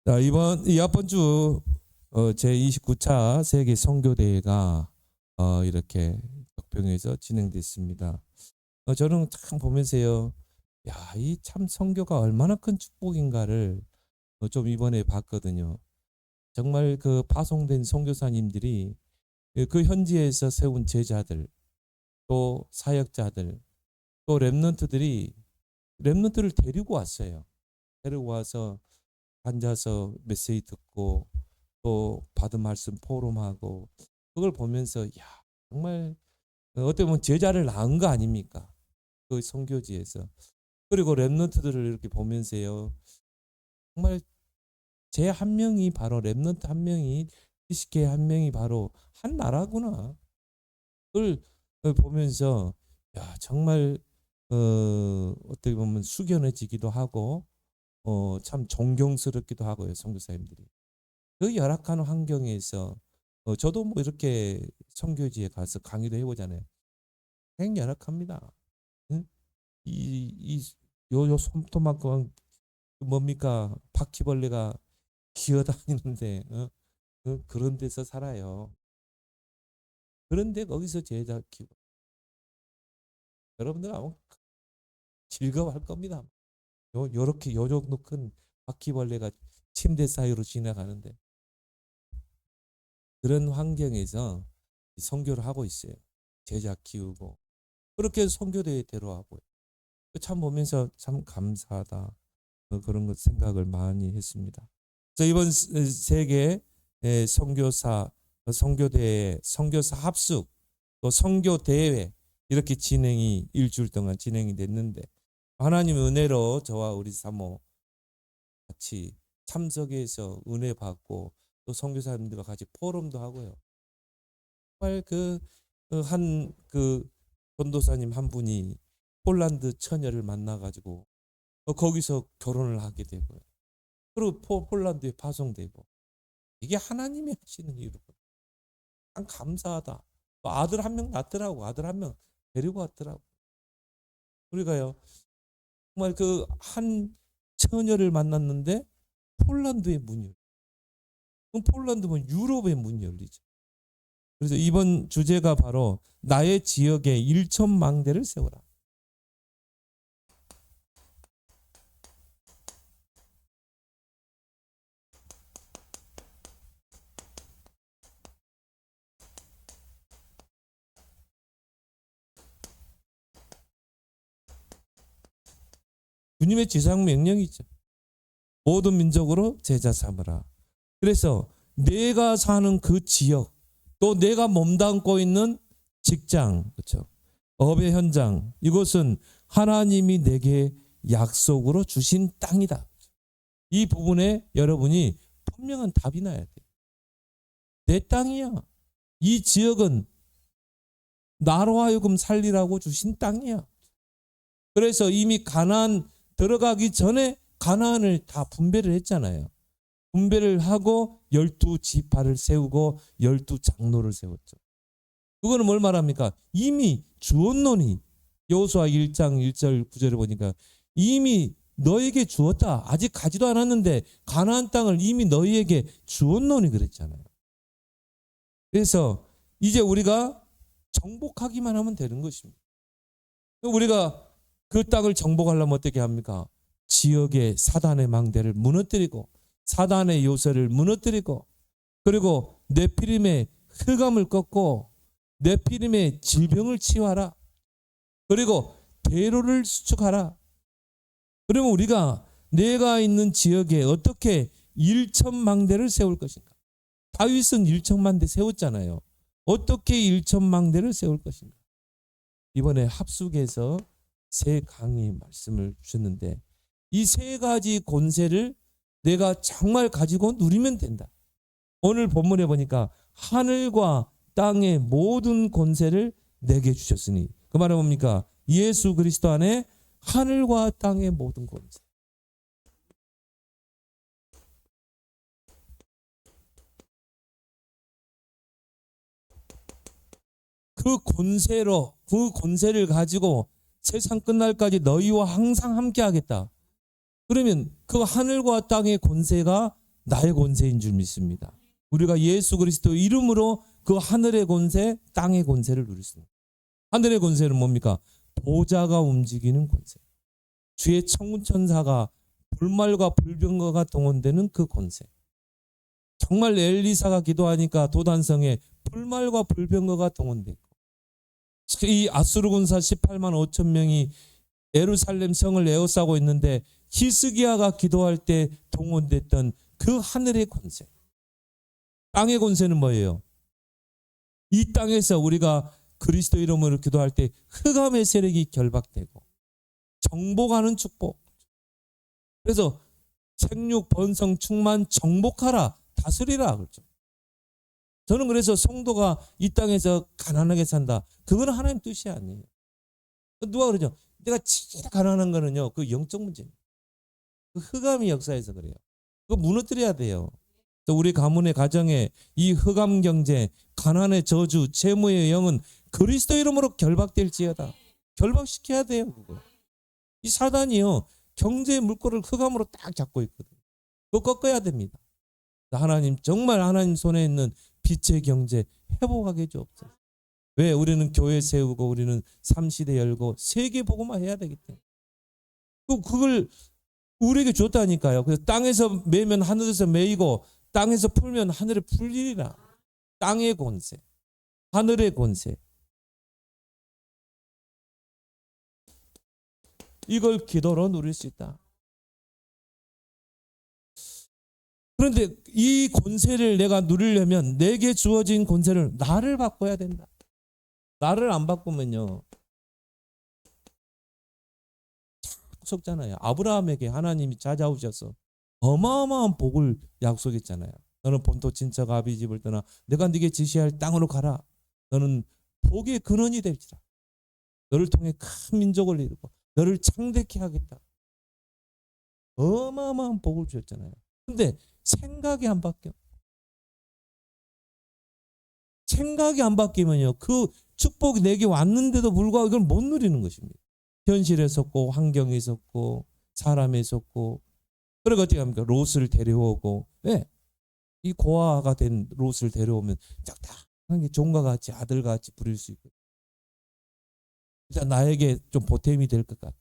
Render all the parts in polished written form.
자, 이번 주 제29차 세계 선교대회가 이렇게 덕평에서 진행됐습니다. 저는 참 보면서요, 야, 이 참 선교가 얼마나 큰 축복인가를 좀 이번에 봤거든요. 정말 그 파송된 선교사님들이 그 현지에서 세운 제자들, 또 사역자들, 또 렘넌트를 데리고 왔어요. 데리고 와서 앉아서 메시지 듣고 또 받은 말씀 포럼하고, 그걸 보면서 야, 정말 어떻게 보면 제자를 낳은 거 아닙니까? 그 선교지에서. 그리고 렘넌트들을 이렇게 보면서요, 정말 제 한 명이 바로 렘넌트 한 명이, CCK 한 명이 바로 한 나라구나. 그걸 보면서 야, 정말 어떻게 보면 숙연해지기도 하고 참 존경스럽기도 하고요, 선교사님들이. 그 열악한 환경에서 저도 뭐 이렇게 선교지에 가서 강의도 해보잖아요. 굉장히 열악합니다. 응? 요 손톱만큼 뭡니까? 바퀴벌레가 기어다니는데 그런 데서 살아요. 그런데 거기서 제자 키고 여러분들 아마 즐거워할 겁니다. 요렇게 요 정도 큰 바퀴벌레가 침대 사이로 지나가는데 그런 환경에서 선교를 하고 있어요. 제자 키우고 그렇게 선교대회 데려와고요. 참 보면서 참 감사하다, 그런 것 생각을 많이 했습니다. 그래서 이번 세계 선교대회, 선교사 합숙, 또 선교대회 이렇게 일주일 동안 진행이 됐는데, 하나님의 은혜로 저와 우리 사모 같이 참석해서 은혜 받고 또 선교사님들과 같이 포럼도 하고요. 정말 그 전도사님 한 분이 폴란드 처녀를 만나가지고 거기서 결혼을 하게 되고요. 그리고 폴란드에 파송되고, 이게 하나님이 하시는 일이고 참 감사하다. 또 아들 한 명 낳더라고. 아들 한 명 데리고 왔더라고. 우리가요, 정말 그 한 처녀를 만났는데 폴란드의 문이 열리죠. 그럼 폴란드면 유럽의 문이 열리죠. 그래서 이번 주제가 바로 나의 지역에 1,000망대를 세워라. 주님의 지상 명령이죠. 모든 민족으로 제자 삼으라. 그래서 내가 사는 그 지역, 또 내가 몸담고 있는 직장, 그렇죠? 업의 현장, 이곳은 하나님이 내게 약속으로 주신 땅이다. 이 부분에 여러분이 분명한 답이 나야 돼. 내 땅이야. 이 지역은 나로 하여금 살리라고 주신 땅이야. 그래서 이미 가나안 들어가기 전에 가나안을 다 분배를 했잖아요. 분배를 하고 12지파를 세우고 12장로를 세웠죠. 그거는 뭘 말합니까? 이미 주었노니, 여호수아 1장 1절 9절에 보니까 이미 너에게 주었다. 아직 가지도 않았는데 가나안 땅을 이미 너희에게 주었노니 그랬잖아요. 그래서 이제 우리가 정복하기만 하면 되는 것입니다. 우리가 그 땅을 정복하려면 어떻게 합니까? 지역의 사단의 망대를 무너뜨리고 사단의 요새를 무너뜨리고, 그리고 네피림의 흑암을 꺾고 네피림의 질병을 치유하라. 그리고 대로를 수축하라. 그러면 우리가 내가 있는 지역에 어떻게 1,000망대를 세울 것인가? 다윗은 1,000망대 세웠잖아요. 어떻게 1,000망대를 세울 것인가? 이번에 합숙에서 세 강의 말씀을 주셨는데, 이 세 가지 권세를 내가 정말 가지고 누리면 된다. 오늘 본문에 보니까 하늘과 땅의 모든 권세를 내게 주셨으니, 그 말은 뭡니까? 예수 그리스도 안에 하늘과 땅의 모든 권세. 그 권세를 가지고 세상 끝날까지 너희와 항상 함께 하겠다. 그러면 그 하늘과 땅의 권세가 나의 권세인 줄 믿습니다. 우리가 예수 그리스도 이름으로 그 하늘의 권세, 땅의 권세를 누릴 수 있습니다. 하늘의 권세는 뭡니까? 보좌가 움직이는 권세. 주의 천군천사가 불말과 불병거가 동원되는 그 권세. 정말 엘리사가 기도하니까 도단성에 불말과 불병거가 동원됐고, 이 아수르 군사 18만 5천 명이 예루살렘 성을 에워싸고 있는데 히스기야가 기도할 때 동원됐던 그 하늘의 권세. 땅의 권세는 뭐예요? 이 땅에서 우리가 그리스도 이름으로 기도할 때 흑암의 세력이 결박되고 정복하는 축복. 그래서 생육, 번성, 충만, 정복하라, 다스리라 그렇죠. 저는 그래서 성도가 이 땅에서 가난하게 산다. 그건 하나님 뜻이 아니에요. 누가 그러죠? 내가 진짜 가난한 거는요, 그 영적 문제입니다. 그 흑암이 역사에서 그래요. 그거 무너뜨려야 돼요. 우리 가문의 가정에 이 흑암 경제, 가난의 저주, 채무의 영은 그리스도 이름으로 결박될지어다. 결박시켜야 돼요. 그거. 이 사단이요, 경제의 물꼬를 흑암으로 딱 잡고 있거든요. 그거 꺾어야 됩니다. 하나님, 정말 하나님 손에 있는 빛의 경제 회복하게 해주옵소서. 왜? 우리는 교회 세우고 우리는 3시대 열고 세계 복음화 해야 되기 때문에. 그걸 우리에게 줬다니까요. 그래서 땅에서 매면 하늘에서 매이고 땅에서 풀면 하늘에 풀리리라. 땅의 권세, 하늘의 권세. 이걸 기도로 누릴 수 있다. 그런데 이 권세를 내가 누리려면 내게 주어진 권세를 나를 바꿔야 된다. 나를 안 바꾸면요, 속잖아요. 아브라함에게 하나님이 찾아오셔서 어마어마한 복을 약속했잖아요. 너는 본토 친척 아비 집을 떠나 내가 네게 지시할 땅으로 가라. 너는 복의 근원이 될지라. 너를 통해 큰 민족을 이루고 너를 창대케 하겠다. 어마어마한 복을 주셨잖아요. 근데 생각이 안 바뀌어. 생각이 안 바뀌면요, 그 축복이 내게 왔는데도 불구하고 이걸 못 누리는 것입니다. 현실에 속고 환경에 속고 사람에 속고. 그러니까 어떻게 합니까? 롯을 데려오고. 왜? 이 고아가 된 롯을 데려오면 짝딱한 게 종과 같이 아들같이 부릴 수 있고, 일단 나에게 좀 보탬이 될 것 같아.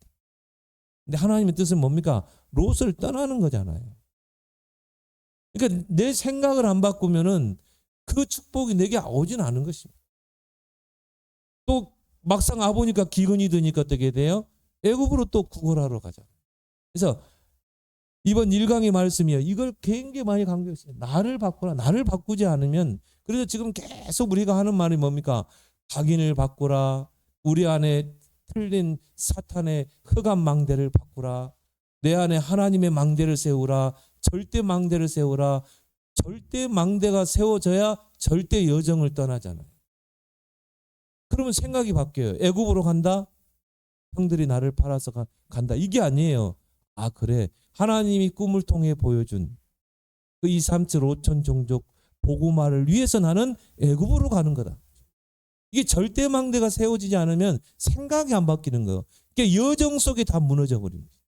근데 하나님의 뜻은 뭡니까? 롯을 떠나는 거잖아요. 그러니까 내 생각을 안 바꾸면은 그 축복이 내게 오진 않은 것입니다. 또 막상 와보니까 기근이 드니까 어떻게 돼요? 애굽으로 또 구걸하러 가잖아요. 그래서 이번 1강의 말씀이요, 이걸 굉장히 많이 강조했어요. 나를 바꾸라. 나를 바꾸지 않으면. 그래서 지금 계속 우리가 하는 말이 뭡니까? 각인을 바꾸라. 우리 안에 틀린 사탄의 흑암 망대를 바꾸라. 내 안에 하나님의 망대를 세우라. 절대 망대를 세우라. 절대 망대가 세워져야 절대 여정을 떠나잖아요. 그러면 생각이 바뀌어요. 애굽으로 간다? 형들이 나를 팔아서 간다. 이게 아니에요. 아, 그래. 하나님이 꿈을 통해 보여준 그 2, 3, 7, 5천 종족 복음화를 위해서 나는 애굽으로 가는 거다. 이게 절대 망대가 세워지지 않으면 생각이 안 바뀌는 거예요. 그러니까 여정 속에 다 무너져 버리는 거예요.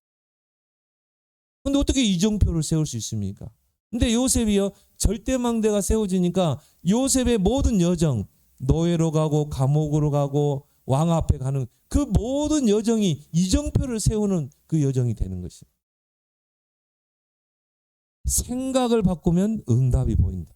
근데 어떻게 이정표를 세울 수 있습니까? 근데 요셉이요, 절대 망대가 세워지니까 요셉의 모든 여정, 노예로 가고 감옥으로 가고 왕 앞에 가는 그 모든 여정이 이정표를 세우는 그 여정이 되는 것입니다. 생각을 바꾸면 응답이 보인다.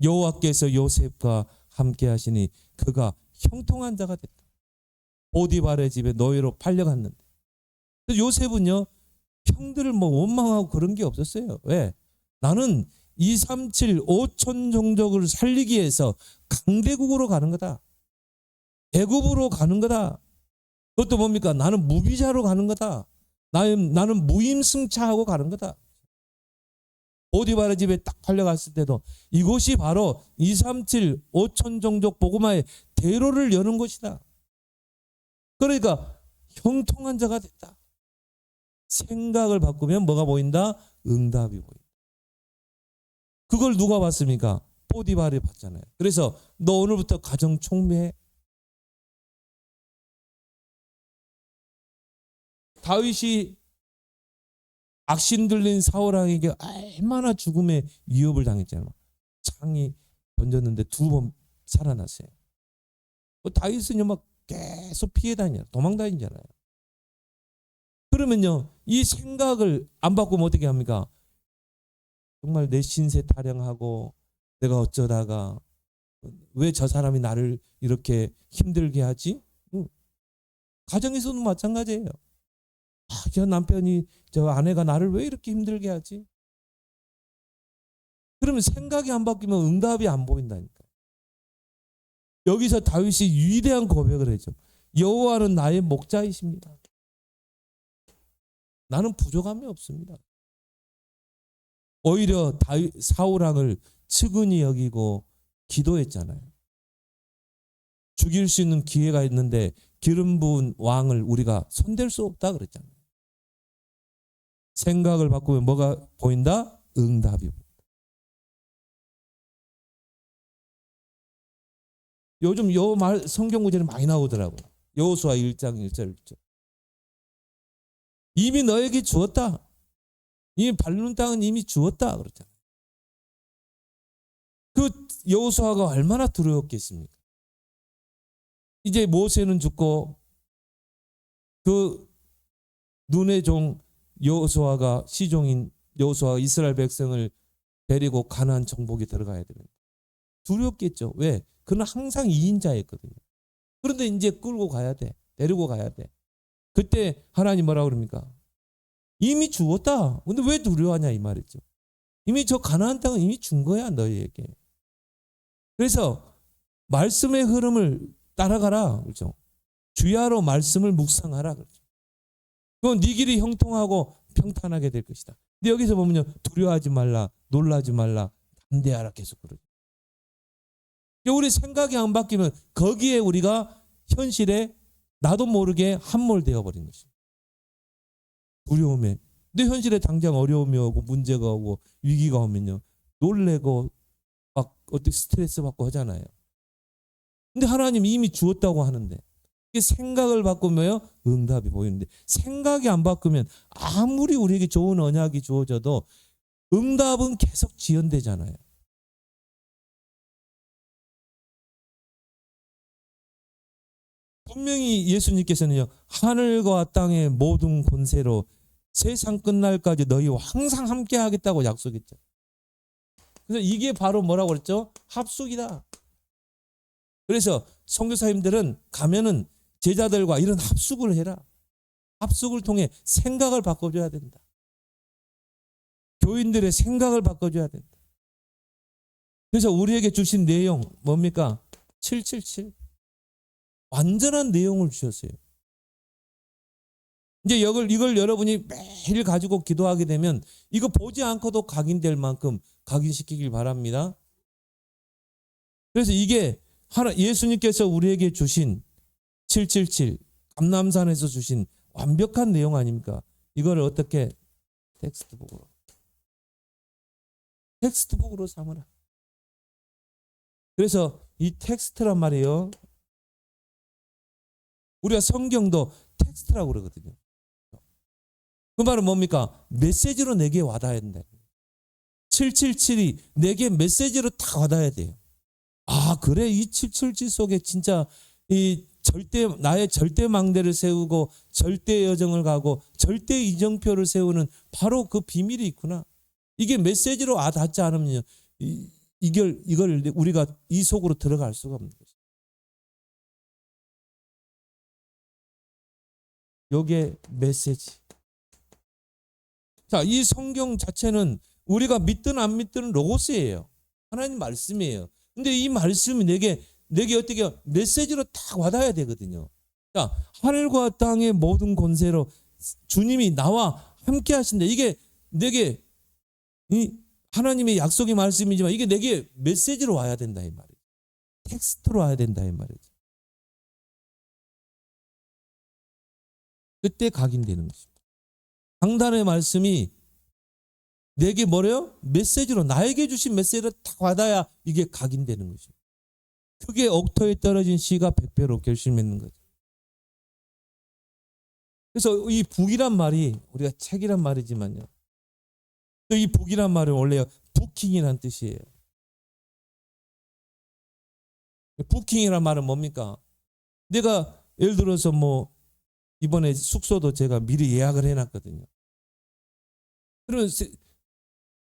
여호와께서 요셉과 함께 하시니 그가 형통한 자가 됐다. 보디발의 집에 노예로 팔려갔는데, 요셉은요, 형들을 원망하고 그런 게 없었어요. 왜? 나는 2, 3, 7, 5천 종족을 살리기 위해서 강대국으로 가는 거다. 애굽으로 가는 거다. 그것도 뭡니까? 나는 무비자로 가는 거다. 나는 무임승차하고 가는 거다. 보디발의 집에 딱 팔려갔을 때도 이곳이 바로 2, 3, 7, 5천 종족 복음화의 대로를 여는 곳이다. 그러니까 형통한 자가 됐다. 생각을 바꾸면 뭐가 보인다? 응답이 보인다. 그걸 누가 봤습니까? 보디발이 봤잖아요. 그래서 너 오늘부터 가정 총매해. 다윗이 악신 들린 사울왕에게 얼마나 죽음의 위협을 당했잖아요. 창이 던졌는데 2번 살아났어요. 다윗은요 막 계속 피해 다녀요. 도망 다니잖아요. 그러면요 이 생각을 안 바꾸면 어떻게 합니까? 정말 내 신세 타령하고 내가 어쩌다가 왜 저 사람이 나를 이렇게 힘들게 하지? 가정에서도 마찬가지예요. 저 남편이 저 아내가 나를 왜 이렇게 힘들게 하지? 그러면 생각이 안 바뀌면 응답이 안 보인다니까. 여기서 다윗이 위대한 고백을 했죠. 여호와는 나의 목자이십니다. 나는 부족함이 없습니다. 오히려 사울 왕을 측은히 여기고 기도했잖아요. 죽일 수 있는 기회가 있는데 기름 부은 왕을 우리가 손댈 수 없다 그랬잖아요. 생각을 바꾸면 뭐가 보인다? 응답이 보인다. 요즘 요 말 성경 구절이 많이 나오더라고요. 여호수아 1장 1절 1절. 이미 너에게 주었다. 이미 밟는 땅은 이미 주었다 그랬잖아요. 그 여호수아가 얼마나 두려웠겠습니까? 이제 모세는 죽고 그 눈의 종 여호수아가 시종인 여호수아가 이스라엘 백성을 데리고 가나안 정복에 들어가야 되는데 두렵겠죠. 왜? 그는 항상 2인자였거든요. 그런데 이제 끌고 가야 돼. 데리고 가야 돼. 그때 하나님 뭐라고 그럽니까? 이미 주었다. 근데 왜 두려워하냐 이 말이죠. 이미 저 가나안 땅은 이미 준 거야 너희에게. 그래서 말씀의 흐름을 따라가라. 그렇죠? 주야로 말씀을 묵상하라. 그렇죠? 그건 네 길이 형통하고 평탄하게 될 것이다. 근데 여기서 보면요. 두려워하지 말라. 놀라지 말라. 담대하라 계속 그러죠. 우리 생각이 안 바뀌면 거기에 우리가 현실에 나도 모르게 함몰되어 버린 것입니다. 두려움에. 근데 현실에 당장 어려움이 오고 문제가 오고 위기가 오면요. 놀래고 막 어떻게 스트레스 받고 하잖아요. 근데 하나님 이미 주었다고 하는데 이게 생각을 바꾸면요. 응답이 보이는데 생각이 안 바꾸면 아무리 우리에게 좋은 언약이 주어져도 응답은 계속 지연되잖아요. 분명히 예수님께서는요. 하늘과 땅의 모든 권세로 세상 끝날까지 너희와 항상 함께 하겠다고 약속했죠. 그래서 이게 바로 뭐라고 그랬죠? 합숙이다. 그래서 선교사님들은 가면은 제자들과 이런 합숙을 해라. 합숙을 통해 생각을 바꿔줘야 된다. 교인들의 생각을 바꿔줘야 된다. 그래서 우리에게 주신 내용 뭡니까? 777. 완전한 내용을 주셨어요. 이제 이걸 여러분이 매일 가지고 기도하게 되면 이거 보지 않고도 각인될 만큼 각인시키길 바랍니다. 그래서 이게 예수님께서 우리에게 주신 777 감람산에서 주신 완벽한 내용 아닙니까? 이걸 어떻게 텍스트북으로 삼으라. 그래서 이 텍스트란 말이에요. 우리가 성경도 텍스트라고 그러거든요. 그 말은 뭡니까? 메시지로 내게 와닿아야 된다. 777이 내게 메시지로 다 와닿아야 돼요. 아, 그래. 이 777 속에 진짜 나의 절대 망대를 세우고 절대 여정을 가고 절대 이정표를 세우는 바로 그 비밀이 있구나. 이게 메시지로 와닿지 않으면 이걸 우리가 이 속으로 들어갈 수가 없는 거죠. 요게 메시지. 자, 이 성경 자체는 우리가 믿든 안 믿든 로고스예요. 하나님 말씀이에요. 근데 이 말씀이 내게 어떻게 메시지로 딱 와닿아야 되거든요. 자, 하늘과 땅의 모든 권세로 주님이 나와 함께 하신다. 이게 내게 하나님의 약속의 말씀이지만 이게 내게 메시지로 와야 된다 이 말이에요. 텍스트로 와야 된다 이 말이죠. 그때 각인되는 것입니다. 강단의 말씀이 내게 뭐래요? 메시지로 나에게 주신 메시지로 딱 와닿아야 이게 각인되는 것입니다. 그게 옥토에 떨어진 씨가 100배로 결실맺는 거죠. 그래서 이 북이란 말이 우리가 책이란 말이지만요. 또 이 북이란 말은 원래 부킹이란 뜻이에요. 부킹이란 말은 뭡니까? 내가 예를 들어서 뭐 이번에 숙소도 제가 미리 예약을 해놨거든요. 그러면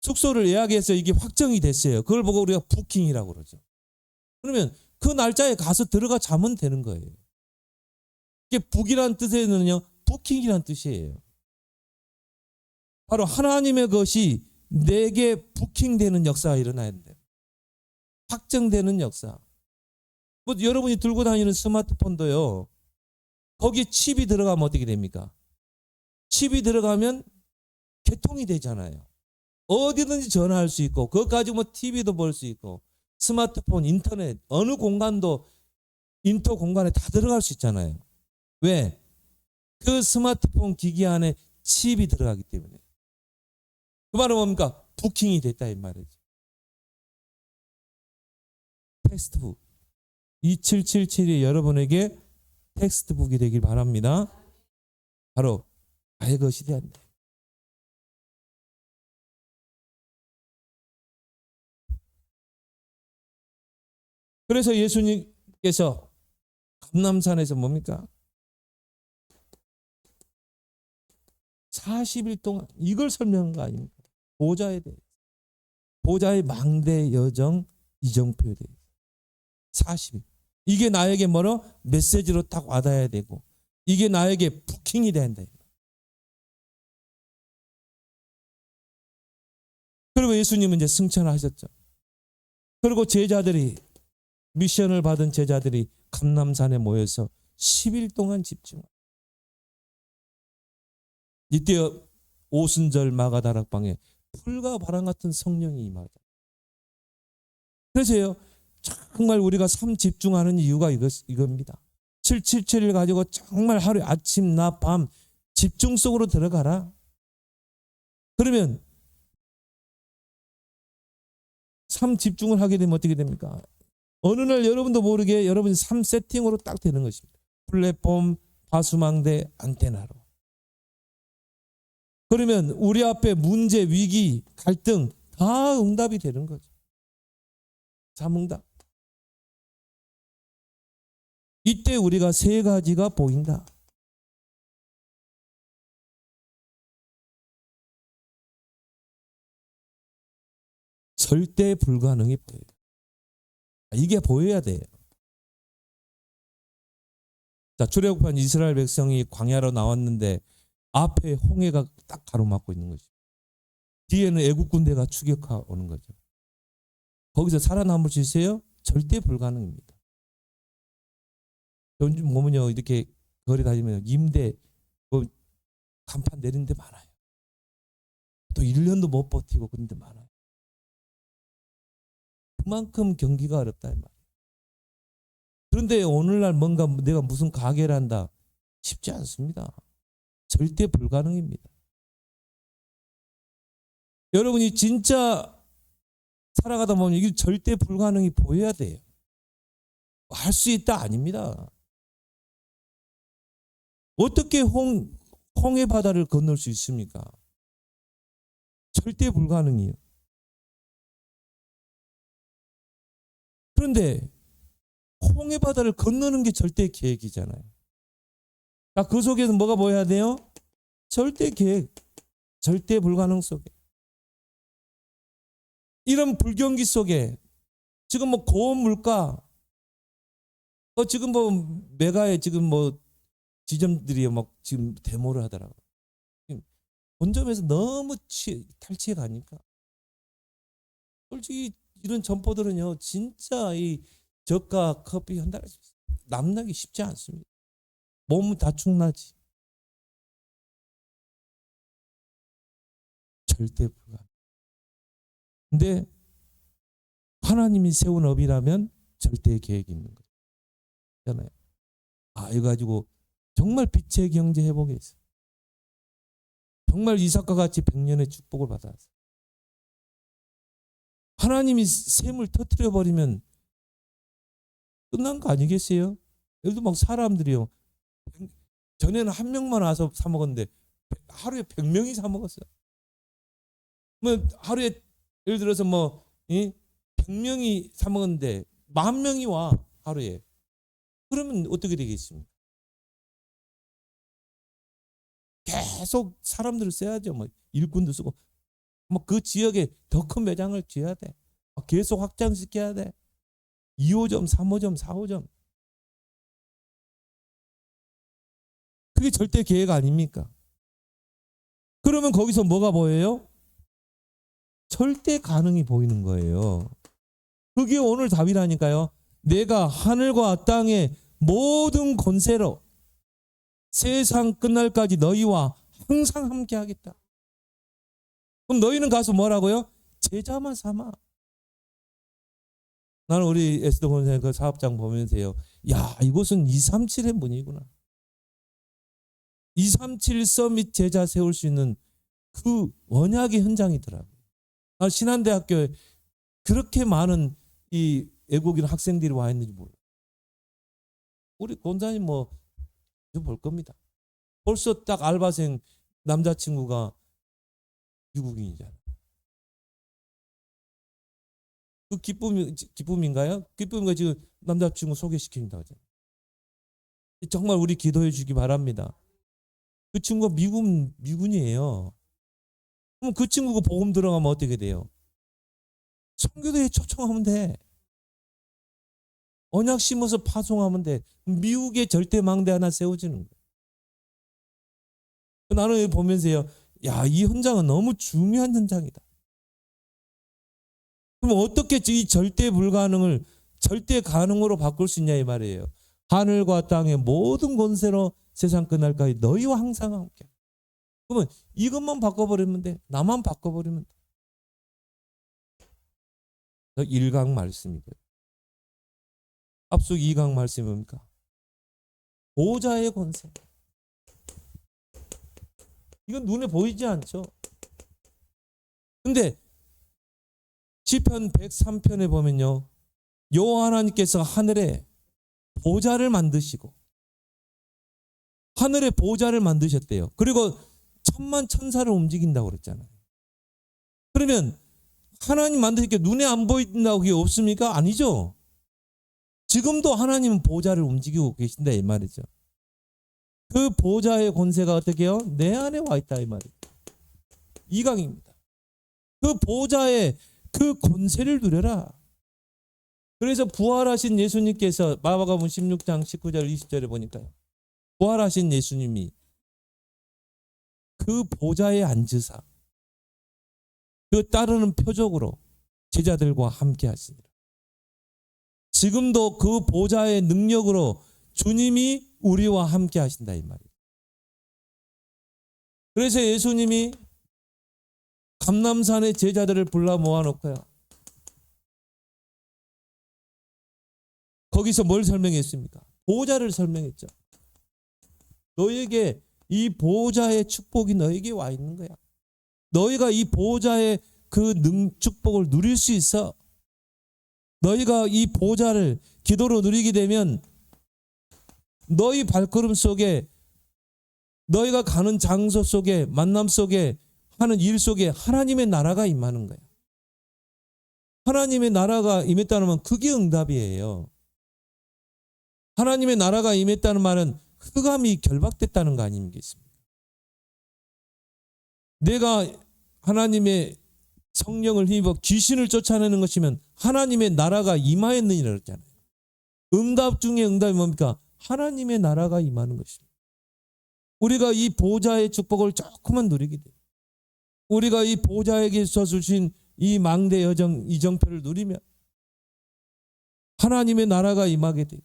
숙소를 예약해서 이게 확정이 됐어요. 그걸 보고 우리가 부킹이라고 그러죠. 그러면 그 날짜에 가서 들어가 자면 되는 거예요. 이게 북이란 뜻에는요, 부킹이란 뜻이에요. 바로 하나님의 것이 내게 부킹되는 역사가 일어나야 돼요. 확정되는 역사. 뭐 여러분이 들고 다니는 스마트폰도요, 거기에 칩이 들어가면 어떻게 됩니까? 칩이 들어가면 개통이 되잖아요. 어디든지 전화할 수 있고, 그것 가지고 뭐 TV도 볼 수 있고, 스마트폰, 인터넷, 어느 공간도 인터 공간에 다 들어갈 수 있잖아요. 왜? 그 스마트폰 기기 안에 칩이 들어가기 때문에. 그 말은 뭡니까? 부킹이 됐다 이 말이죠. 텍스트북. 2777이 여러분에게 텍스트북이 되길 바랍니다. 바로 나의 것이 되었네. 그래서 예수님께서 감람산에서 뭡니까? 40일 동안 이걸 설명한 거 아닙니까? 보좌에 대해. 보좌의 망대 여정 이정표에 대해. 40일. 이게 나에게 뭐로? 메시지로 딱 와닿아야 되고, 이게 나에게 부킹이 돼야 된다. 그리고 예수님은 이제 승천을 하셨죠. 그리고 제자들이, 미션을 받은 제자들이 감람산에 모여서 10일 동안 집중. 이때 오순절 마가다락방에 풀과 바람 같은 성령이 임하다. 그래서요, 정말 우리가 삶 집중하는 이유가 이겁니다. 777을 가지고 정말 하루에 아침, 낮, 밤 집중 속으로 들어가라. 그러면 삶 집중을 하게 되면 어떻게 됩니까? 어느 날 여러분도 모르게 여러분 삶 세팅으로 딱 되는 것입니다. 플랫폼, 파수망대, 안테나로. 그러면 우리 앞에 문제, 위기, 갈등 다 응답이 되는 거죠. 잠응답. 이때 우리가 세 가지가 보인다. 절대 불가능이 보여요. 이게 보여야 돼요. 자, 출애굽한 이스라엘 백성이 광야로 나왔는데 앞에 홍해가 딱 가로막고 있는 거죠. 뒤에는 애국 군대가 추격하 오는 거죠. 거기서 살아남을 수 있어요? 절대 불가능입니다. 요즘 보면요, 이렇게 거리 다니면 임대 뭐 간판 내리는 데 많아요. 또 1년도 못 버티고 그런 데 많아요. 그만큼 경기가 어렵다 이 말이에요. 그런데 오늘날 뭔가 내가 무슨 가게를 한다, 쉽지 않습니다. 절대 불가능입니다. 여러분이 진짜 살아가다 보면 이게 절대 불가능이 보여야 돼요. 할 수 있다 아닙니다. 어떻게 홍해 바다를 건널 수 있습니까? 절대 불가능이에요. 그런데 홍해 바다를 건너는 게 절대 계획이잖아요. 그 속에서 뭐가 보여야 돼요? 절대 계획, 절대 불가능 속에. 이런 불경기 속에 지금 뭐 고온 물가, 지금 뭐 메가에 지금 뭐 지점들이 막 지금 데모를 하더라고요. 본점에서 너무 탈취해 가니까. 솔직히 이런 점포들은요, 진짜 이 저가 커피 한 달에 남나기 쉽지 않습니다. 몸은 다 축나지. 절대 불가능. 근데 하나님이 세운 업이라면 절대 계획이 있는 거잖아요. 이거 가지고 정말 빛의 경제 회복에 있어. 정말 이삭과 같이 100년의 축복을 받았어. 하나님이 샘을 터뜨려 버리면 끝난 거 아니겠어요? 예를 들어 막 사람들이요, 전에는 한 명만 와서 사 먹었는데 하루에 100명이 사 먹었어요. 뭐 하루에 예를 들어서 뭐 100명이 사 먹었는데 10,000명이 와 하루에. 그러면 어떻게 되겠습니까? 계속 사람들을 써야죠. 뭐 일꾼도 쓰고 뭐 그 지역에 더 큰 매장을 지어야 돼. 계속 확장시켜야 돼. 2호점, 3호점, 4호점. 그게 절대 계획 아닙니까? 그러면 거기서 뭐가 보여요? 절대 가능이 보이는 거예요. 그게 오늘 답이라니까요. 내가 하늘과 땅의 모든 권세로 세상 끝날까지 너희와 항상 함께 하겠다. 그럼 너희는 가서 뭐라고요? 제자만 삼아. 나는 우리 에스더 권사님 그 사업장 보면서요. 야, 이곳은 237의 문이구나. 237 서밋 제자 세울 수 있는 그 언약의 현장이더라고요. 신한대학교에 그렇게 많은 이 외국인 학생들이 와 있는지 몰라요. 우리 권사님 뭐 좀 볼 겁니다. 벌써 딱 알바생 남자친구가 미국인이잖아요. 그 기쁨인가요? 기쁨인가 지금 남자친구 소개시킨다고 하잖아요. 정말 우리 기도해 주기 바랍니다. 그 친구가 미군이에요. 그럼 그 친구가 복음 들어가면 어떻게 돼요? 선교대에 초청하면 돼. 언약 심어서 파송하면 돼. 미국의 절대망대 하나 세워지는 거예요. 나는 보면서요. 야, 이 현장은 너무 중요한 현장이다. 그럼 어떻게 이 절대 불가능을 절대 가능으로 바꿀 수 있냐 이 말이에요. 하늘과 땅의 모든 권세로 세상 끝날까지 너희와 항상 함께. 그러면 이것만 바꿔버리면 돼. 나만 바꿔버리면 돼. 1강 말씀이거든. 앞서 2강 말씀이 뭡니까? 보좌의 권세. 이건 눈에 보이지 않죠. 근데 시편 103편에 보면요. 여호와 하나님께서 하늘에 보좌를 만드시고 하늘에 보좌를 만드셨대요. 그리고 천만 천사를 움직인다고 그랬잖아요. 그러면 하나님 만드니까 눈에 안 보인다고 그게 없습니까? 아니죠. 지금도 하나님은 보좌를 움직이고 계신다 이 말이죠. 그 보좌의 권세가 어떻게 해요? 내 안에 와 있다 이 말이에요. 2강입니다. 그 보좌의 그 권세를 누려라. 그래서 부활하신 예수님께서 마가복음 16장 19절 20절에 보니까요. 부활하신 예수님이 그 보좌에 앉으사 그 따르는 표적으로 제자들과 함께 하시니라. 지금도 그 보좌의 능력으로 주님이 우리와 함께 하신다 이 말이에요. 그래서 예수님이 감람산에 제자들을 불러 모아놓고요. 거기서 뭘 설명했습니까? 보좌를 설명했죠. 너에게 이 보좌의 축복이 너에게 와 있는 거야. 너희가 이 보좌의 그 축복을 누릴 수 있어. 너희가 이 보좌를 기도로 누리게 되면 너희 발걸음 속에 너희가 가는 장소 속에 만남 속에 하는 일 속에 하나님의 나라가 임하는 거야. 하나님의 나라가 임했다는 말은 그게 응답이에요. 하나님의 나라가 임했다는 말은 흑암이 결박됐다는 거 아니겠습니까? 내가 하나님의 성령을 힘입어 귀신을 쫓아내는 것이면 하나님의 나라가 임하였느니라 그랬잖아요. 응답 중에 응답이 뭡니까? 하나님의 나라가 임하는 것입니다. 우리가 이 보좌의 축복을 조금만 누리게 돼요. 우리가 이 보좌에게서 주신 이 망대 이정표를 누리면 하나님의 나라가 임하게 돼요.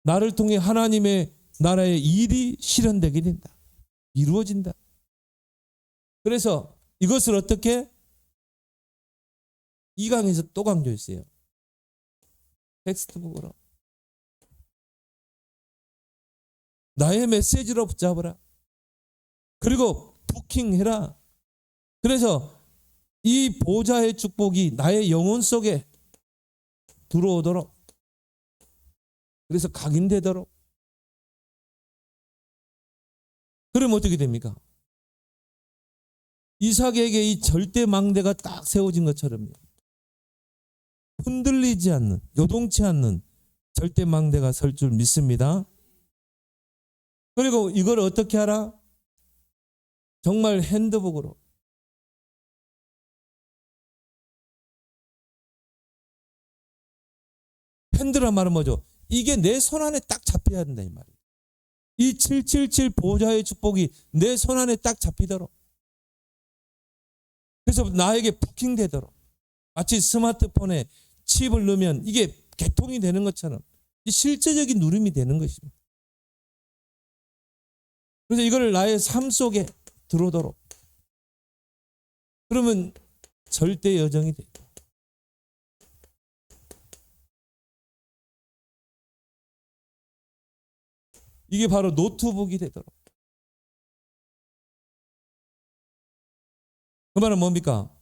나를 통해 하나님의 나라의 일이 실현되게 된다. 이루어진다. 그래서 이것을 어떻게 2강에서 또 강조했어요. 텍스트북으로. 나의 메시지로 붙잡으라. 그리고 부킹해라. 그래서 이 보좌의 축복이 나의 영혼 속에 들어오도록, 그래서 각인되도록 그러면 어떻게 됩니까? 이삭에게 이 절대 망대가 딱 세워진 것처럼요. 흔들리지 않는, 요동치 않는 절대 망대가 설 줄 믿습니다. 그리고 이걸 어떻게 하라? 정말 핸드북으로. 핸드란 말은 뭐죠? 이게 내 손 안에 딱 잡혀야 된다 이 말이에요. 이 777 보좌의 축복이 내 손 안에 딱 잡히도록. 그래서 나에게 부킹되도록. 마치 스마트폰에 칩을 넣으면 이게 개통이 되는 것처럼 실제적인 누림이 되는 것입니다. 그래서 이거를 나의 삶 속에 들어오도록. 그러면 절대 여정이 돼요. 이게 바로 노트북이 되도록. 그 말은 뭡니까?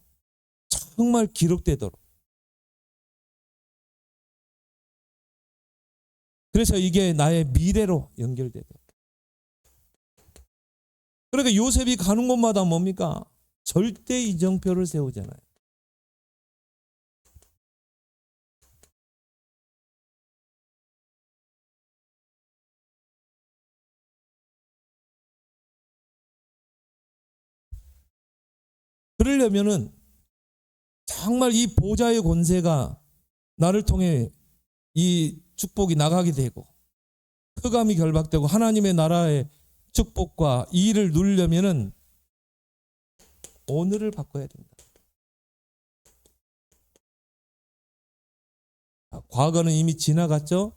정말 기록되도록. 그래서 이게 나의 미래로 연결되도록. 그러니까 요셉이 가는 곳마다 뭡니까? 절대 이정표를 세우잖아요. 그러려면은 정말 이 보좌의 권세가 나를 통해 이 축복이 나가게 되고 흑암이 결박되고 하나님의 나라의 축복과 이 일을 누리려면은 오늘을 바꿔야 된다. 과거는 이미 지나갔죠.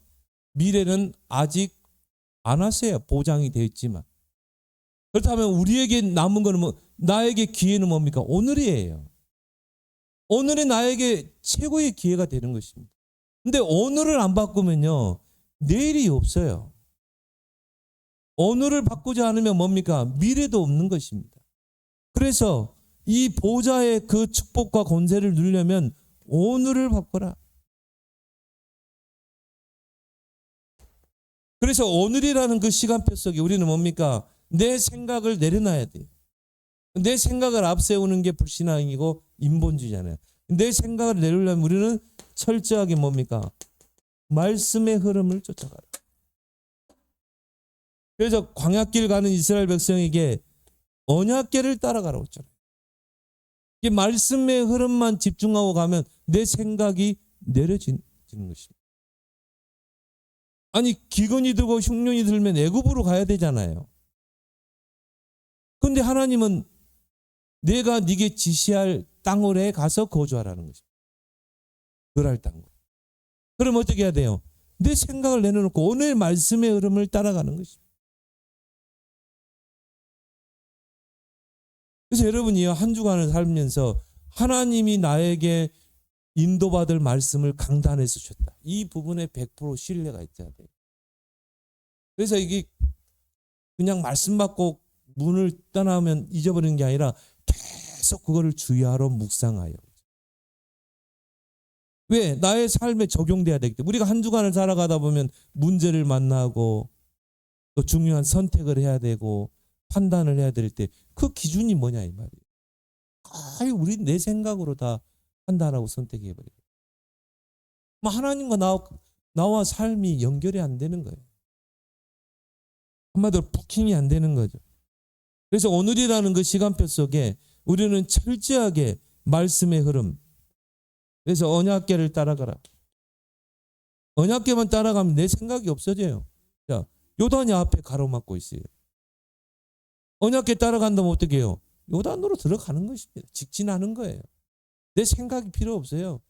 미래는 아직 안 왔어요. 보장이 되어 있지만. 그렇다면 우리에게 남은 거는 뭐, 나에게 기회는 뭡니까? 오늘이에요. 오늘이 나에게 최고의 기회가 되는 것입니다. 근데 오늘을 안 바꾸면요, 내일이 없어요. 오늘을 바꾸지 않으면 뭡니까? 미래도 없는 것입니다. 그래서 이 보좌의 그 축복과 권세를 누리려면 오늘을 바꿔라. 그래서 오늘이라는 그 시간표 속에 우리는 뭡니까? 내 생각을 내려놔야 돼요. 내 생각을 앞세우는 게 불신앙이고 인본주의잖아요. 내 생각을 내려려면 우리는 철저하게 뭡니까? 말씀의 흐름을 쫓아가라. 그래서 광야길 가는 이스라엘 백성에게 언약궤를 따라가라고 했잖아요. 이 말씀의 흐름만 집중하고 가면 내 생각이 내려지는 것입니다. 아니 기근이 들고 흉년이 들면 애굽으로 가야 되잖아요. 그런데 하나님은 내가 네게 지시할 땅으로 가서 거주하라는 것입니다. 그럴 땅으로. 그럼 어떻게 해야 돼요? 내 생각을 내려놓고 오늘 말씀의 흐름을 따라가는 것입니다. 그래서 여러분이 한 주간을 살면서 하나님이 나에게 인도받을 말씀을 강단에서 주셨다. 이 부분에 100% 신뢰가 있어야 돼요. 그래서 이게 그냥 말씀 받고 문을 떠나면 잊어버리는 게 아니라 계속 그거를 주의하러 묵상하여. 왜? 나의 삶에 적용돼야 되기 때문에. 우리가 한 주간을 살아가다 보면 문제를 만나고 또 중요한 선택을 해야 되고 판단을 해야 될 때 그 기준이 뭐냐 이 말이에요. 거의 우리 내 생각으로 다 판단하고 선택해버려요. 하나님과 나와 삶이 연결이 안 되는 거예요. 한마디로 부킹이 안 되는 거죠. 그래서 오늘이라는 그 시간표 속에 우리는 철저하게 말씀의 흐름. 그래서 언약궤를 따라가라. 언약궤만 따라가면 내 생각이 없어져요. 자, 요단이 앞에 가로막고 있어요. 언약궤 따라간다면 어떻게 해요? 요단으로 들어가는 것입니다. 직진하는 거예요. 내 생각이 필요 없어요.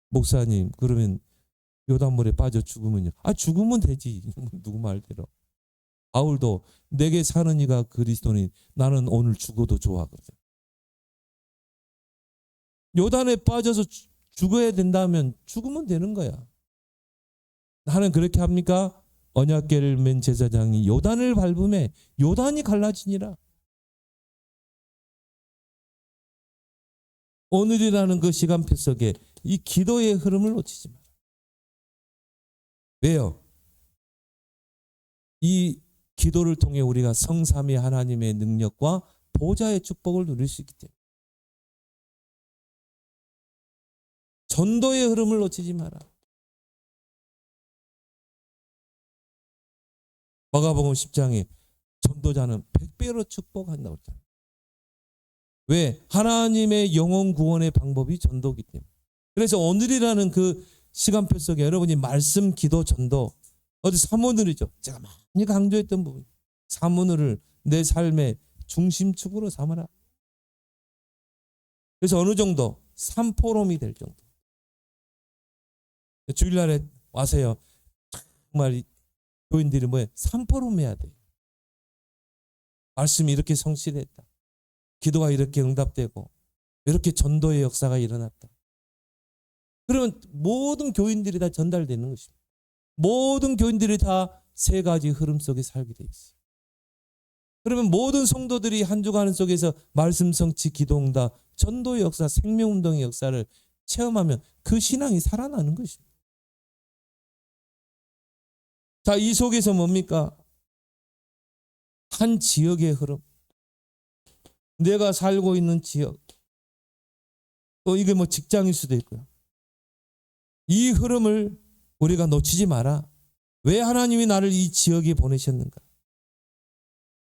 목사님, 그러면 요단물에 빠져 죽으면요? 죽으면 되지. 누구 말대로. 바울도 내게 사는 이가 그리스도니 나는 오늘 죽어도 좋아. 요단에 빠져서 죽어야 된다면 죽으면 되는 거야. 나는 그렇게 합니까? 언약궤를 맨 제사장이 요단을 밟음에 요단이 갈라지니라. 오늘이라는 그 시간표 속에 이 기도의 흐름을 놓치지 마라. 왜요? 이 기도를 통해 우리가 성삼위 하나님의 능력과 보좌의 축복을 누릴 수 있기 때문에 전도의 흐름을 놓치지 마라. 마가복음 10장에 전도자는 100배로 축복한다고 했잖아요. 왜? 하나님의 영혼 구원의 방법이 전도이기 때문에. 그래서 오늘이라는 그 시간표 속에 여러분이 말씀, 기도, 전도 어디 사모늘이죠. 제가 많이 강조했던 부분. 사모늘을 내 삶의 중심축으로 삼아라. 그래서 어느 정도? 3포럼이 될 정도. 주일날에 와서요. 정말 교인들이 뭐예요? 3포럼 해야 돼요. 말씀이 이렇게 성실했다. 기도가 이렇게 응답되고 이렇게 전도의 역사가 일어났다. 그러면 모든 교인들이 다 전달되는 것입니다. 모든 교인들이 다 세 가지 흐름 속에 살게 돼 있어요. 그러면 모든 성도들이 한 주간 속에서 말씀 성취 기도 응답 전도의 역사 생명운동의 역사를 체험하면 그 신앙이 살아나는 것입니다. 자, 이 속에서 뭡니까? 한 지역의 흐름, 내가 살고 있는 지역, 또 이게 뭐 직장일 수도 있고요. 이 흐름을 우리가 놓치지 마라. 왜 하나님이 나를 이 지역에 보내셨는가?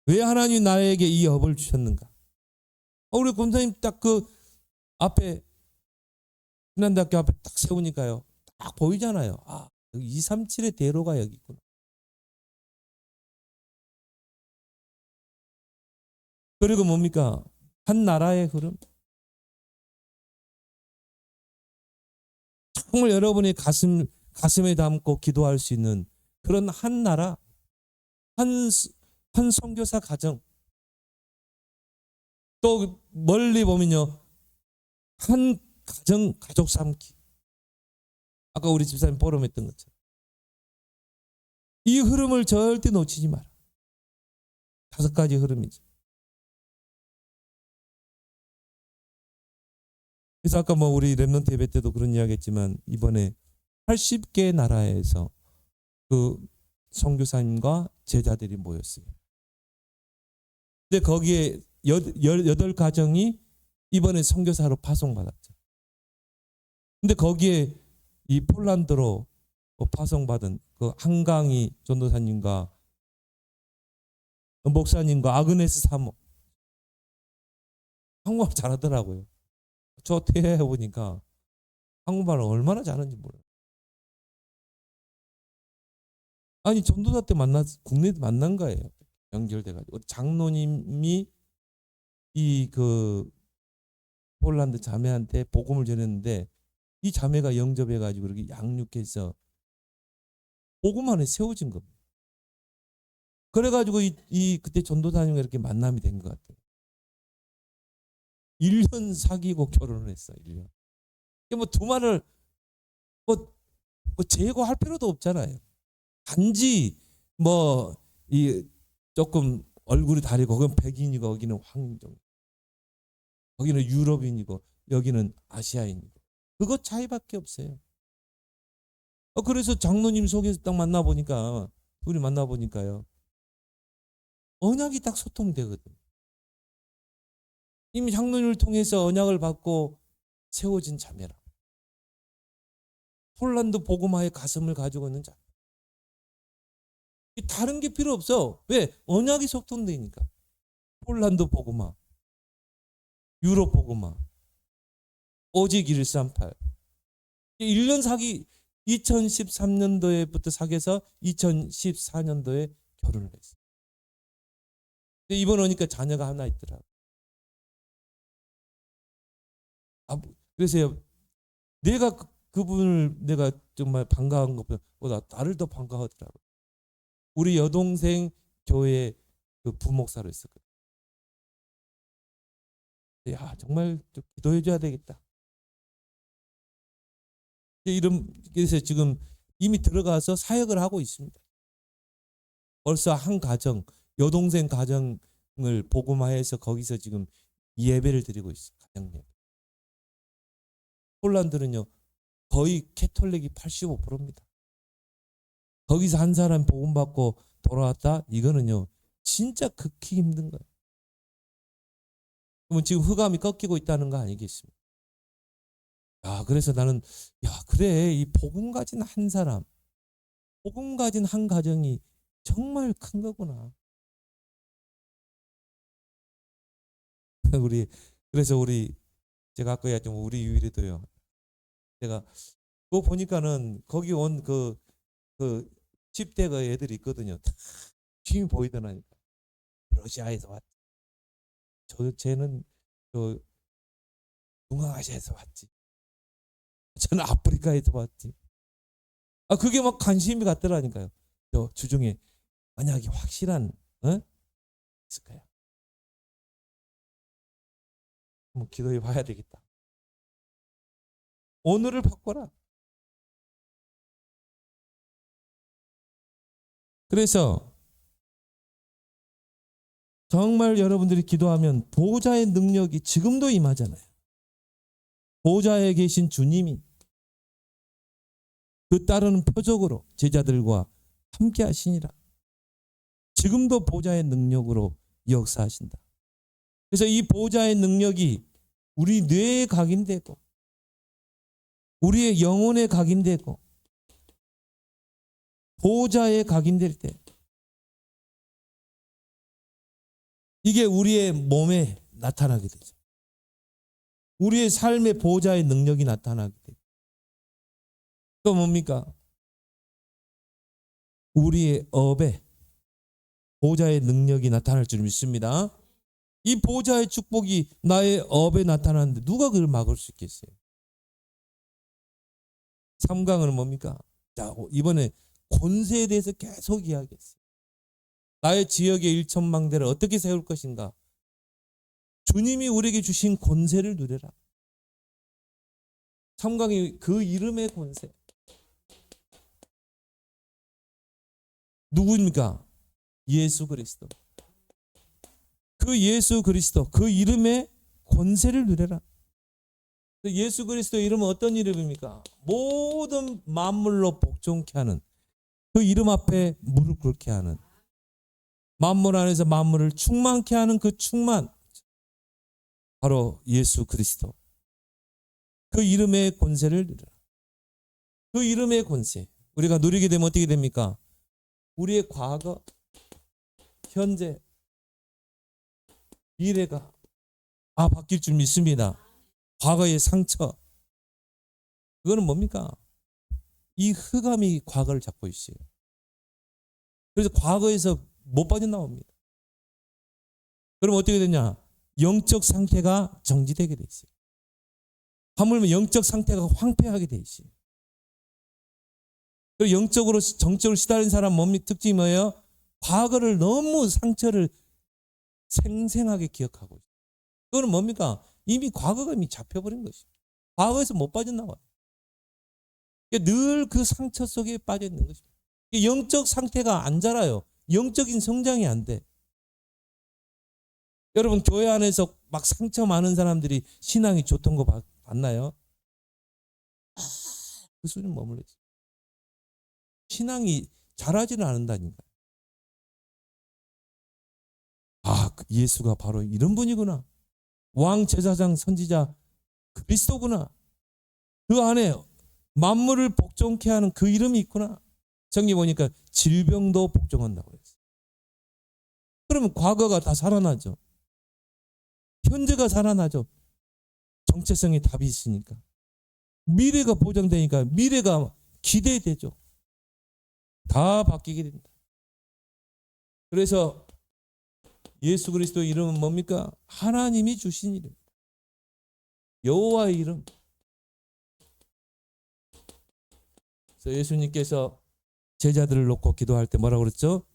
왜 하나님이 나에게 이 업을 주셨는가? 우리 권사님 딱 그 앞에 신한대학교 앞에 딱 세우니까요. 딱 보이잖아요. 아, 여기 237의 대로가 여기 있구나. 그리고 뭡니까? 한 나라의 흐름. 정말 여러분의 가슴에 담고 기도할 수 있는 그런 한 나라, 한 선교사 가정. 또 멀리 보면요. 한 가족 삼기. 아까 우리 집사님 포럼했던 것처럼. 이 흐름을 절대 놓치지 마라. 5가지 흐름이죠. 그래서 아까 뭐 우리 렘넌트 예배 때도 그런 이야기 했지만 이번에 80개 나라에서 그 선교사님과 제자들이 모였어요. 근데 거기에 18가정이 이번에 선교사로 파송받았죠. 근데 거기에 이 폴란드로 파송받은 그 한강희 전도사님과 목사님과 아그네스 사모 한국말 잘하더라고요. 저 대회 보니까 한국말을 얼마나 잘하는지 몰라요. 아니 전도사 때 국내에서 만난 거예요. 연결돼가지고 장로님이 이 그 폴란드 자매한테 복음을 전했는데 이 자매가 영접해가지고 이렇게 양육해서 복음 안에 세워진 겁니다. 그래가지고 그때 전도사님과 이렇게 만남이 된 것 같아요. 1년 사귀고 결혼을 했어요. 1년. 뭐 두말을 뭐 제거할 필요도 없잖아요. 단지 뭐 이 조금 얼굴이 다르고 거기는 백인이고 거기는 황인종, 거기는 유럽인이고 여기는 아시아인이고 그것 차이밖에 없어요. 그래서 장로님 속에서 딱 만나보니까 둘이 만나보니까요. 언약이 딱 소통되거든. 이미 장로님을 통해서 언약을 받고 세워진 자매라. 폴란드 복음화의 가슴을 가지고 있는 자매. 다른 게 필요 없어. 왜? 언약이 소통되니까. 폴란드 복음화, 유럽 복음화, 오직 138. 1년 사귀 2013년도에부터 사귀어서 2014년도에 결혼을 했어요. 근데 이번 오니까 자녀가 하나 있더라고. 그래서 내가 그분을 내가 정말 반가운 것보다 나를 더 반가워하더라고. 우리 여동생 교회 그 부목사로 있었거든. 야, 정말 좀 기도해줘야 되겠다. 그래서 지금 이미 들어가서 사역을 하고 있습니다. 벌써 한 가정, 여동생 가정을 복음화해서 거기서 지금 예배를 드리고 있어요. 가정 예배. 폴란드는요, 거의 캐톨릭이 85%입니다. 거기서 한 사람 복음 받고 돌아왔다. 이거는요 진짜 극히 힘든 거예요. 그러면 지금 흑암이 꺾이고 있다는 거 아니겠습니까? 그래서 나는 그래, 이 복음 가진 한 사람, 복음 가진 한 가정이 정말 큰 거구나. 그래서 제가 아까 얘기했지만 우리 유일이도요. 제가 그거 보니까는 거기 온 그 10대 그 애들이 있거든요. 다 힘이 보이더라니까. 러시아에서 왔지. 쟤는 중앙아시아에서 왔지. 저는 아프리카에서 왔지. 그게 막 관심이 갔더라니까요. 저 주중에 만약에 확실한 있을까요? 한번 기도해 봐야 되겠다. 오늘을 바꿔라. 그래서 정말 여러분들이 기도하면 보호자의 능력이 지금도 임하잖아요. 보호자에 계신 주님이 그 따르는 표적으로 제자들과 함께 하시니라. 지금도 보호자의 능력으로 역사하신다. 그래서 이 보호자의 능력이 우리 뇌에 각인되고 우리의 영혼에 각인되고 보호자에 각인될 때 이게 우리의 몸에 나타나게 되죠. 우리의 삶의 보호자의 능력이 나타나게 되죠. 또 뭡니까? 우리의 업에 보호자의 능력이 나타날 줄 믿습니다. 이 보호자의 축복이 나의 업에 나타나는데 누가 그걸 막을 수 있겠어요? 3강은 뭡니까? 자, 이번에 권세에 대해서 계속 이야기했어요. 나의 지역의 1천망대를 어떻게 세울 것인가? 주님이 우리에게 주신 권세를 누려라. 3강이 그 이름의 권세. 누구입니까? 예수 그리스도. 그 예수 그리스도, 그 이름의 권세를 누려라. 예수 그리스도 이름은 어떤 이름입니까? 모든 만물로 복종케 하는, 그 이름 앞에 무릎 꿇게 하는, 만물 안에서 만물을 충만케 하는 그 충만, 바로 예수 그리스도. 그 이름의 권세를 누려라. 그 이름의 권세, 우리가 누리게 되면 어떻게 됩니까? 우리의 과거, 현재, 미래가 바뀔 줄 믿습니다. 과거의 상처, 그거는 뭡니까? 이 흑암이 과거를 잡고 있어요. 그래서 과거에서 못 빠져나옵니다. 그럼 어떻게 되냐? 영적 상태가 정지되게 돼 있어요. 하물며 영적 상태가 황폐하게 돼 있어요. 그리고 영적으로 정적으로 시달린 사람 몸의 특징이 뭐예요? 과거를 너무 상처를 생생하게 기억하고 있어요. 그거는 뭡니까? 이미 과거가 이미 잡혀버린 것이죠. 과거에서 못 빠져나와요. 늘 그 상처 속에 빠져 있는 것입니다. 영적 상태가 안 자라요. 영적인 성장이 안 돼. 여러분 교회 안에서 막 상처 많은 사람들이 신앙이 좋던 거 봤나요? 그 수준 머물러 있어요. 신앙이 자라지는 않는다니까. 예수가 바로 이런 분이구나. 왕 제사장 선지자 그리스도구나. 그 안에 만물을 복종케 하는 그 이름이 있구나. 성경 보니까 질병도 복종한다고 했어요. 그러면 과거가 다 살아나죠. 현재가 살아나죠. 정체성의 답이 있으니까. 미래가 보장되니까 미래가 기대되죠. 다 바뀌게 됩니다. 그래서 예수 그리스도 이름은 뭡니까? 하나님이 주신 이름입니다. 여호와의 이름. 그래서 예수님께서 제자들을 놓고 기도할 때 뭐라고 그랬죠?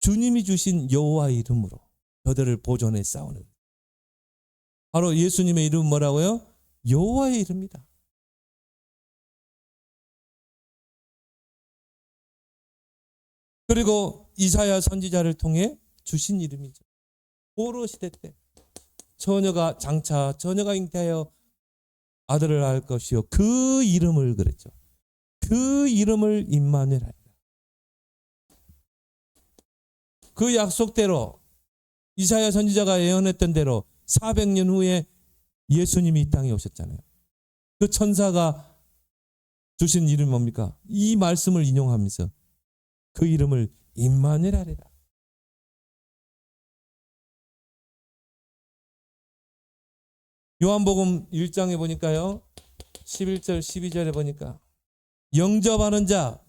주님이 주신 여호와의 이름으로 저들을 보존해 싸우는. 바로 예수님의 이름은 뭐라고요? 여호와의 이름입니다. 그리고 이사야 선지자를 통해 주신 이름이죠. 포로 시대 때 처녀가 잉태하여 아들을 낳을 것이요 그 이름을 그랬죠. 그 이름을 임마누엘 하리라. 그 약속대로 이사야 선지자가 예언했던 대로 400년 후에 예수님이 이 땅에 오셨잖아요. 그 천사가 주신 이름이 뭡니까? 이 말씀을 인용하면서 그 이름을 임마누엘 하리라. 요한복음 1장에 보니까요. 11절 12절에 보니까 영접하는 자,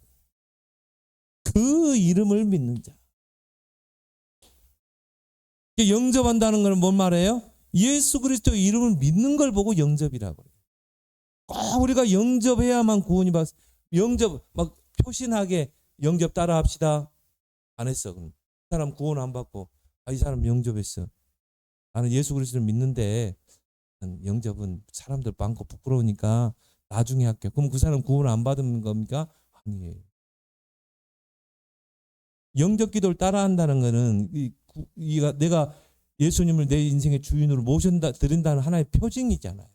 그 이름을 믿는 자. 영접한다는 것은 뭔 말이에요? 예수 그리스도의 이름을 믿는 걸 보고 영접이라고 해요. 꼭 우리가 영접해야만 구원이 받. 영접 막 표신하게 영접 따라 합시다. 안 했어. 그럼 그 사람 구원 안 받고 이 사람 영접했어. 나는 예수 그리스도를 믿는데 영접은 사람들 많고 부끄러우니까 나중에 할게요. 그럼 그 사람 구원 안 받은 겁니까? 아니에요. 영접 기도를 따라한다는 것은 내가 예수님을 내 인생의 주인으로 모신다 드린다는 하나의 표징이잖아요.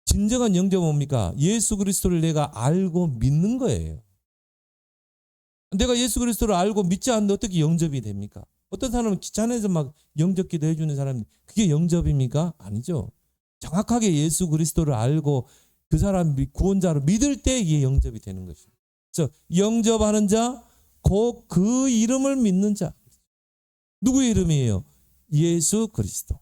진정한 영접은 뭡니까? 예수 그리스도를 내가 알고 믿는 거예요. 내가 예수 그리스도를 알고 믿지 않는데 어떻게 영접이 됩니까? 어떤 사람은 귀찮아서 막 영접 기도 해주는 사람이 그게 영접입니까? 아니죠. 정확하게 예수 그리스도를 알고 그 사람 구원자로 믿을 때 이게 영접이 되는 것이죠. 그래서 영접하는 자, 곧 그 이름을 믿는 자. 누구의 이름이에요? 예수 그리스도.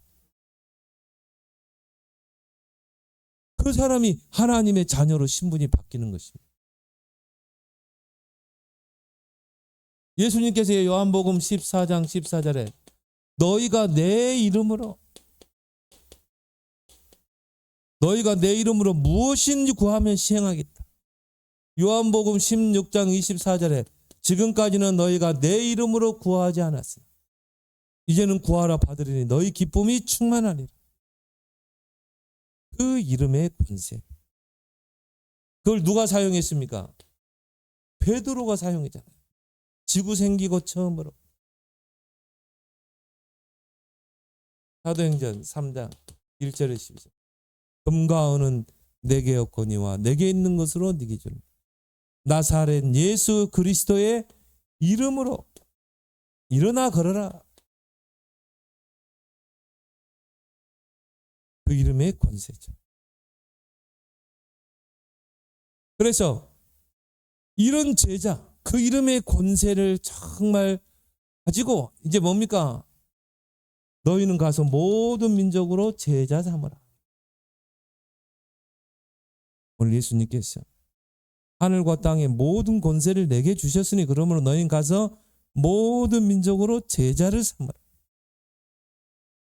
그 사람이 하나님의 자녀로 신분이 바뀌는 것입니다. 예수님께서 요한복음 14장 14절에 너희가 내 이름으로 무엇인지 구하면 시행하겠다. 요한복음 16장 24절에 지금까지는 너희가 내 이름으로 구하지 않았으나 이제는 구하라 받으리니 너희 기쁨이 충만하리라. 그 이름의 권세. 그걸 누가 사용했습니까? 베드로가 사용했잖아요. 지구 생기고 처음으로. 사도행전 3장 1절에 12절. 금과 은은 내게 없거니와 내게 있는 것으로 네게 주는 나사렛 예수 그리스도의 이름으로 일어나 걸어라. 그 이름의 권세죠. 그래서 이런 제자, 그 이름의 권세를 정말 가지고 이제 뭡니까? 너희는 가서 모든 민족으로 제자 삼으라. 오늘 예수님께서 하늘과 땅의 모든 권세를 내게 주셨으니 그러므로 너희는 가서 모든 민족으로 제자를 삼으라.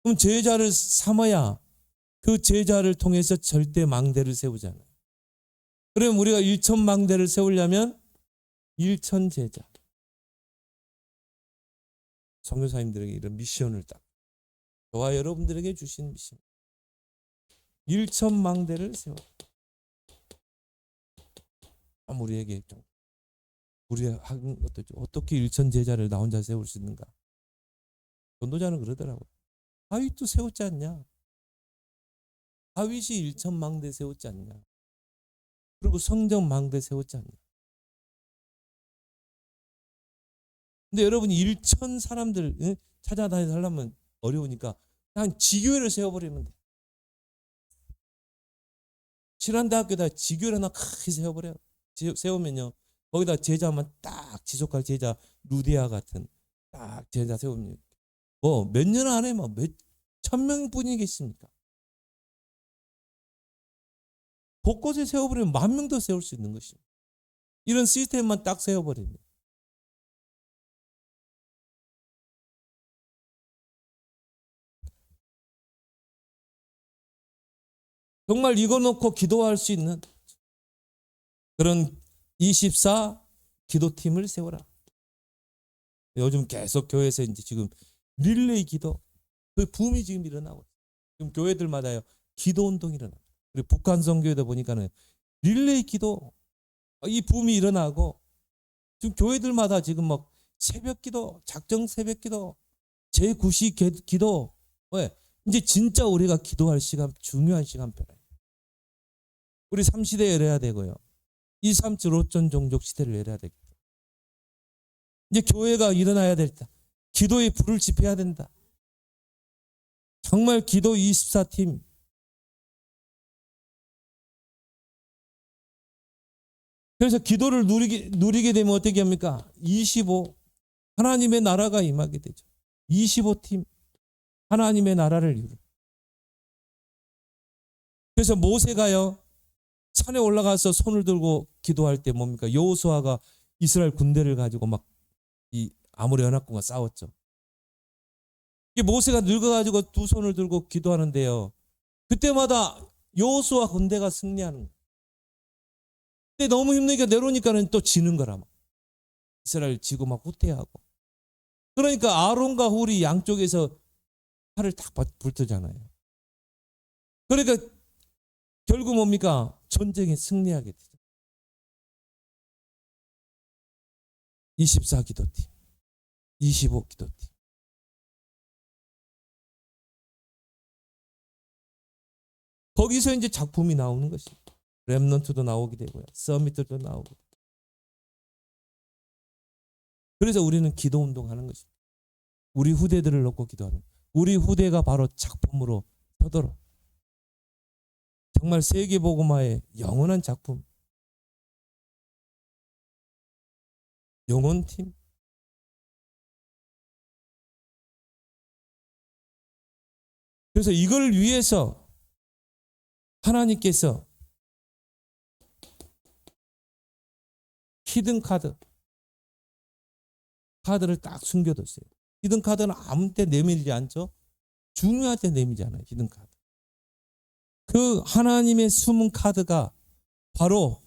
그럼 제자를 삼아야 그 제자를 통해서 절대 망대를 세우잖아요. 그럼 우리가 1천 망대를 세우려면 1천 제자. 선교사님들에게 이런 미션을 딱 저와 여러분들에게 주신 미션. 1천 망대를 세워. 우리에게 좀 우리가 한 것도 어떻게 1천 제자를 나 혼자 세울 수 있는가? 전도자는 그러더라고요. 다윗도 세웠지 않냐? 다윗이 1천 망대 세웠지 않냐? 그리고 성전 망대 세웠지 않냐? 근데 여러분이 1천 사람들 찾아다니서 하려면 어려우니까 그냥 지교회를 세워버리면 돼. 신한대학교에다 지교회를 하나 크게 세워버려요. 세우면요. 거기다 제자만 딱 지속할 제자 루디아 같은 딱 제자 세우면 뭐 몇 년 안에 뭐 몇 천 명뿐이겠습니까? 곳곳에 세워버리면 10,000명도 세울 수 있는 것입니다. 이런 시스템만 딱 세워버리면. 정말 이거 놓고 기도할 수 있는 그런 24 기도팀을 세워라. 요즘 계속 교회에서 이제 지금 릴레이 기도 그 붐이 지금 일어나고 있어요. 지금 교회들마다요 기도 운동이 일어나요. 그리고 북한 선교회도 보니까는 릴레이 기도 이 붐이 일어나고 지금 교회들마다 지금 막 새벽 기도, 작정 새벽 기도, 제9시 기도. 왜? 이제 진짜 우리가 기도할 시간 중요한 시간표예요. 우리 3시대 열어야 되고요. 2, 3, 5전 종족 시대를 열어야 되겠죠. 이제 교회가 일어나야 된다. 기도의 불을 지펴야 된다. 정말 기도 24팀. 그래서 기도를 누리게 되면 어떻게 합니까? 25. 하나님의 나라가 임하게 되죠. 25팀. 하나님의 나라를 이루. 그래서 모세가요, 산에 올라가서 손을 들고 기도할 때 뭡니까? 여호수아가 이스라엘 군대를 가지고 막 이 아모리 연합군과 싸웠죠. 이게 모세가 늙어가지고 두 손을 들고 기도하는데요, 그때마다 여호수아 군대가 승리하는 거예요. 근데 너무 힘드니까 내려오니까는 또 지는 거라. 이스라엘 지고 막 후퇴하고. 그러니까 아론과 훌이 양쪽에서 팔을 딱 붙잖아요. 그러니까 결국 뭡니까? 전쟁에 승리하게 되죠. 24기도팀, 25기도팀. 거기서 이제 작품이 나오는 것입니다. 렘넌트도 나오게 되고요, 서밋들도 나오고. 그래서 우리는 기도 운동하는 것입니다. 우리 후대들을 놓고 기도하는 거예요. 우리 후대가 바로 작품으로 서도록 정말 세계복음화의 영원한 작품, 영혼팀. 그래서 이걸 위해서 하나님께서 히든 카드를 딱 숨겨뒀어요. 히든 카드는 아무 때 내밀지 않죠. 중요할 때 내밀지 않아요. 히든 카드. 그 하나님의 숨은 카드가 바로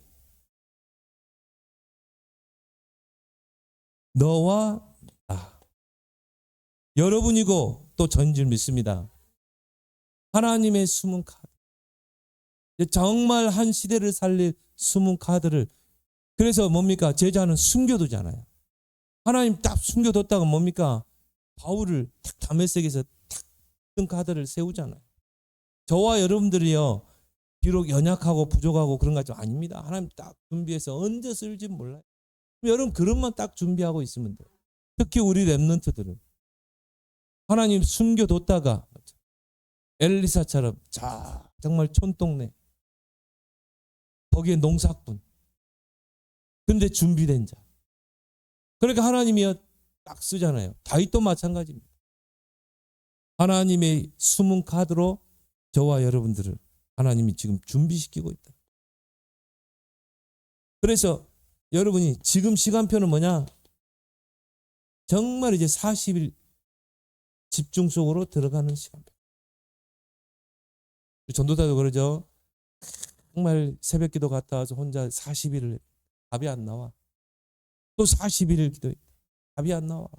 너와 나, 여러분이고 또 저인 줄 믿습니다. 하나님의 숨은 카드. 정말 한 시대를 살릴 숨은 카드를, 그래서 뭡니까? 제자는 숨겨두잖아요. 하나님 딱 숨겨뒀다가 뭡니까? 바울을 탁 다메섹에서 탁 뜬 카드를 세우잖아요. 저와 여러분들이요, 비록 연약하고 부족하고 그런 거 좀 아닙니다. 하나님 딱 준비해서 언제 쓸지 몰라요. 여러분 그릇만 딱 준비하고 있으면 돼요. 특히 우리 렘넌트들은 하나님 숨겨뒀다가 엘리사처럼 자 정말 촌동네 거기에 농사꾼, 근데 준비된 자. 그러니까 하나님이 딱 쓰잖아요. 다윗도 마찬가지입니다. 하나님의 숨은 카드로 저와 여러분들을 하나님이 지금 준비시키고 있다. 그래서 여러분이 지금 시간표는 뭐냐? 정말 이제 40일 집중 속으로 들어가는 시간표. 전도사도 그러죠. 정말 새벽기도 갔다 와서 혼자 40일을 답이 안 나와. 또 40일을 기도해. 답이 안 나와.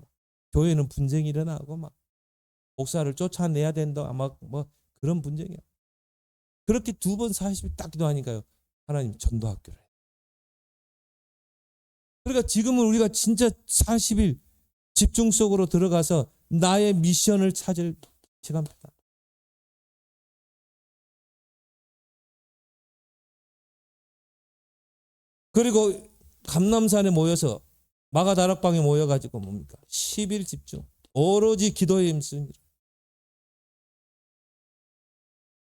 교회는 분쟁이 일어나고 막 목사를 쫓아내야 된다. 아마 뭐 그런 분쟁이야. 그렇게 두 번 40일 딱 기도하니까요, 하나님 전도학교를 해. 그러니까 지금은 우리가 진짜 40일 집중 속으로 들어가서 나의 미션을 찾을 시간입니다. 그리고 감람산에 모여서 마가다락방에 모여가지고 뭡니까? 10일 집중. 오로지 기도에 힘씁니다.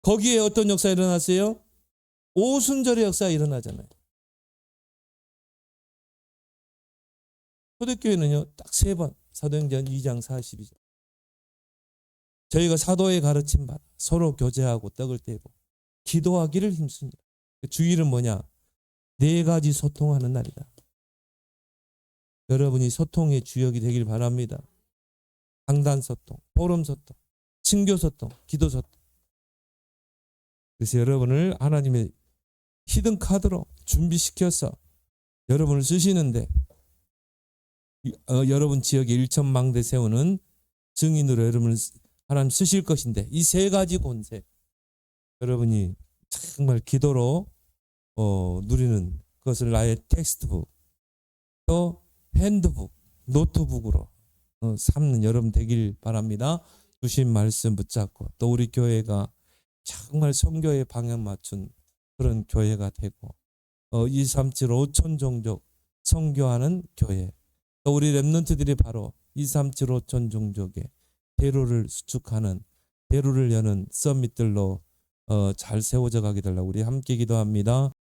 거기에 어떤 역사가 일어났어요? 오순절의 역사가 일어나잖아요. 초대교회는요, 딱 3번. 사도행전 2장 42절. 저희가 사도의 가르침 받아 서로 교제하고 떡을 떼고 기도하기를 힘씁니다. 주일은 뭐냐? 4가지 소통하는 날이다. 여러분이 소통의 주역이 되길 바랍니다. 강단 소통, 포럼 소통, 친교 소통, 기도 소통. 그래서 여러분을 하나님의 히든 카드로 준비시켜서 여러분을 쓰시는데, 여러분 지역에 1천망대 세우는 증인으로 여러분을 하나님 쓰실 것인데, 이 3가지 권세 여러분이 정말 기도로 누리는 그것을 나의 텍스트북, 또 핸드북, 노트북으로 삼는 여러분 되길 바랍니다. 주신 말씀 붙잡고 또 우리 교회가 정말 선교에 방향 맞춘 그런 교회가 되고 237 5천 종족 선교하는 교회, 또 우리 렘넌트들이 바로 237 전 종족의 대로를 수축하는, 대로를 여는 서밋들로 잘 세워져 가게 되려고 우리 함께 기도합니다.